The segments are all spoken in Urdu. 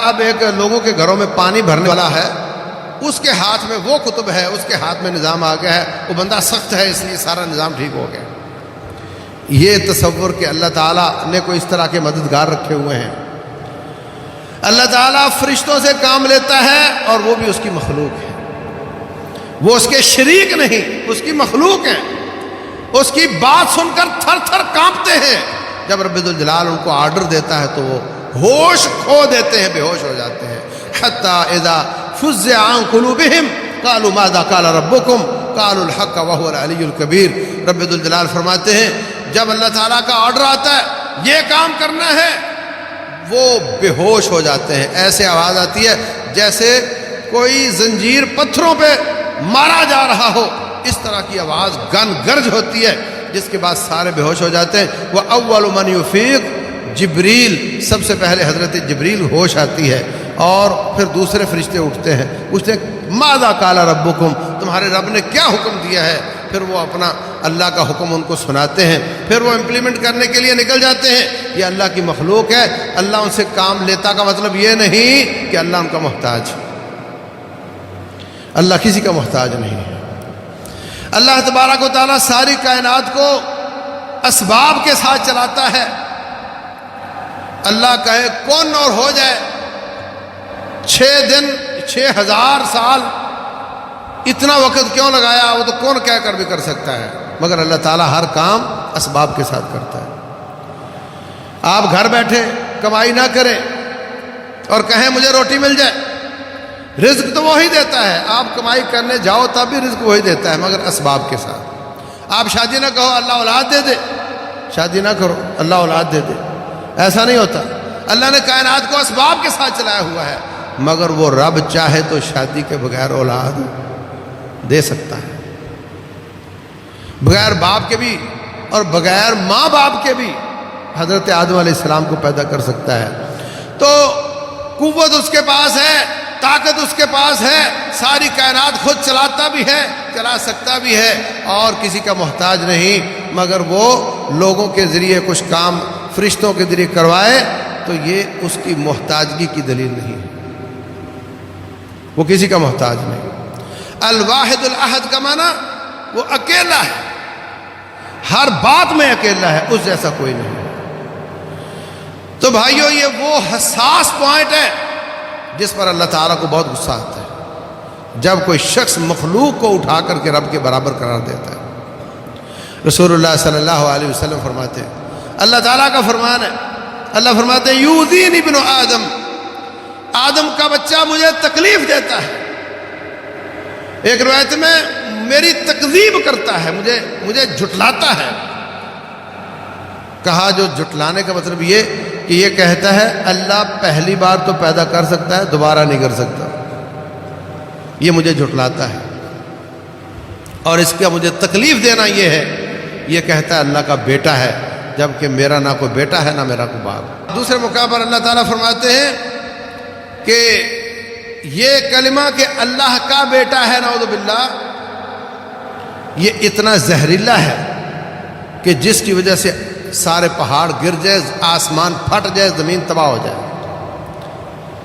اب ایک لوگوں کے گھروں میں پانی بھرنے والا ہے، اس کے ہاتھ میں وہ کتب ہے، اس کے ہاتھ میں نظام آ گیا ہے، وہ بندہ سخت ہے اس لیے سارا نظام ٹھیک ہو گیا۔ یہ تصور کہ اللہ تعالیٰ نے کوئی اس طرح کے مددگار رکھے ہوئے ہیں۔ اللہ تعالیٰ فرشتوں سے کام لیتا ہے اور وہ بھی اس کی مخلوق ہے، وہ اس کے شریک نہیں، اس کی مخلوق ہے۔ اس کی بات سن کر تھر تھر کانپتے ہیں۔ جب رب ذوالجلال ان کو آرڈر دیتا ہے تو وہ ہوش کھو دیتے ہیں، بے ہوش ہو جاتے ہیں۔ حتی اذا فزع عن قلوبہم قالوا ماذا قال ربکم قالوا الحق وهو العلی الکبیر۔ رب ذوالجلال فرماتے ہیں جب اللہ تعالیٰ کا آرڈر آتا ہے یہ کام کرنا ہے، وہ بے ہوش ہو جاتے ہیں۔ ایسے آواز آتی ہے جیسے کوئی زنجیر پتھروں پہ مارا جا رہا ہو، اس طرح کی آواز گن گرج ہوتی ہے، جس کے بعد سارے بے ہوش ہو جاتے ہیں۔ وہ اول من یفیق جبریل، سب سے پہلے حضرت جبریل ہوش آتی ہے اور پھر دوسرے فرشتے اٹھتے ہیں، پوچھتے ہیں ماذا قال ربکم، تمہارے رب نے کیا حکم دیا ہے؟ پھر وہ اپنا اللہ کا حکم ان کو سناتے ہیں، پھر وہ امپلیمنٹ کرنے کے لیے نکل جاتے ہیں۔ یہ اللہ کی مخلوق ہے، اللہ ان سے کام لیتا کا مطلب یہ نہیں کہ اللہ ان کا محتاج ہے، اللہ کسی کا محتاج نہیں ہے۔ اللہ تبارک و تعالیٰ ساری کائنات کو اسباب کے ساتھ چلاتا ہے۔ اللہ کہے کون اور ہو جائے، 6 دن 6000 سال، اتنا وقت کیوں لگایا؟ وہ تو کون کہہ کر بھی کر سکتا ہے، مگر اللہ تعالیٰ ہر کام اسباب کے ساتھ کرتا ہے۔ آپ گھر بیٹھے کمائی نہ کریں اور کہیں مجھے روٹی مل جائے، رزق تو وہی دیتا ہے، آپ کمائی کرنے جاؤ تب بھی رزق وہی دیتا ہے، مگر اسباب کے ساتھ۔ آپ شادی نہ کہو اللہ اولاد دے دے، شادی نہ کرو اللہ اولاد دے دے، ایسا نہیں ہوتا۔ اللہ نے کائنات کو اسباب کے ساتھ چلایا ہوا ہے، مگر وہ رب چاہے تو شادی کے بغیر اولاد دے سکتا ہے، بغیر باپ کے بھی اور بغیر ماں باپ کے بھی حضرت آدم علیہ السلام کو پیدا کر سکتا ہے۔ تو قوت اس کے پاس ہے، طاقت اس کے پاس ہے، ساری کائنات خود چلاتا بھی ہے، چلا سکتا بھی ہے اور کسی کا محتاج نہیں، مگر وہ لوگوں کے ذریعے کچھ کام فرشتوں کے ذریعے کروائے تو یہ اس کی محتاجگی کی دلیل نہیں ہے، وہ کسی کا محتاج نہیں۔ الواحد الاحد کا معنی وہ اکیلا ہے، ہر بات میں اکیلا ہے، اس جیسا کوئی نہیں۔ تو بھائیو یہ وہ حساس پوائنٹ ہے جس پر اللہ تعالیٰ کو بہت غصہ آتا ہے، جب کوئی شخص مخلوق کو اٹھا کر کے رب کے برابر قرار دیتا ہے۔ رسول اللہ صلی اللہ علیہ وسلم فرماتے ہیں، اللہ تعالیٰ کا فرمان ہے، اللہ فرماتے ہیں یؤذینی ابن آدم، آدم کا بچہ مجھے تکلیف دیتا ہے۔ ایک روایت میں میری تکذیب کرتا ہے، مجھے جھٹلاتا ہے۔ کہا جو جھٹلانے کا مطلب یہ کہ یہ کہتا ہے اللہ پہلی بار تو پیدا کر سکتا ہے، دوبارہ نہیں کر سکتا، یہ مجھے جھٹلاتا ہے، اور اس کا مجھے تکلیف دینا یہ ہے، یہ کہتا ہے اللہ کا بیٹا ہے، جبکہ میرا نہ کوئی بیٹا ہے نہ میرا کوئی باپ۔ دوسرے موقع پر اللہ تعالیٰ فرماتے ہیں کہ یہ کلمہ کہ اللہ کا بیٹا ہے، نعوذ باللہ، یہ اتنا زہریلا ہے کہ جس کی وجہ سے سارے پہاڑ گر جائے، آسمان پھٹ جائے، زمین تباہ ہو جائے۔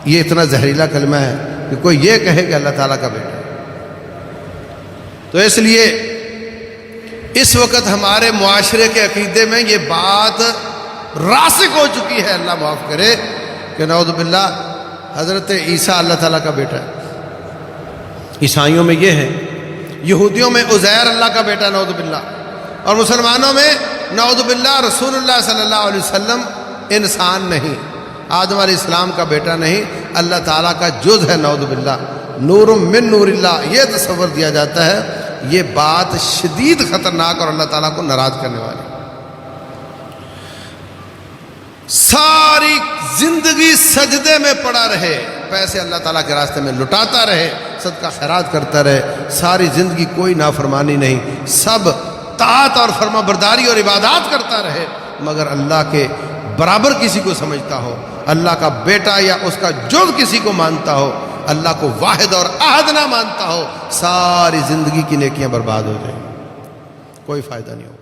یہ اتنا زہریلا کلمہ ہے کہ کوئی یہ کہے کہ اللہ تعالیٰ کا بیٹا ہے۔ تو اس لیے اس وقت ہمارے معاشرے کے عقیدے میں یہ بات راسخ ہو چکی ہے، اللہ معاف کرے، کہ نعوذ باللہ حضرت عیسیٰ اللہ تعالیٰ کا بیٹا ہے۔ عیسائیوں میں یہ ہے، یہودیوں میں عزیر اللہ کا بیٹا نعوذ باللہ، اور مسلمانوں میں نعوذ باللہ رسول اللہ صلی اللہ علیہ وسلم انسان نہیں، آدم علیہ السلام کا بیٹا نہیں، اللہ تعالیٰ کا جز ہے نعوذ باللہ، نور من نور اللہ، یہ تصور دیا جاتا ہے۔ یہ بات شدید خطرناک اور اللہ تعالیٰ کو ناراض کرنے والی۔ ساری زندگی سجدے میں پڑا رہے، پیسے اللہ تعالیٰ کے راستے میں لٹاتا رہے، صدقہ خیرات کرتا رہے، ساری زندگی کوئی نافرمانی نہیں، سب طاعت اور فرما برداری اور عبادات کرتا رہے، مگر اللہ کے برابر کسی کو سمجھتا ہو، اللہ کا بیٹا یا اس کا جز کسی کو مانتا ہو، اللہ کو واحد اور احد نہ مانتا ہو، ساری زندگی کی نیکیاں برباد ہو جائیں، کوئی فائدہ نہیں ہوگا۔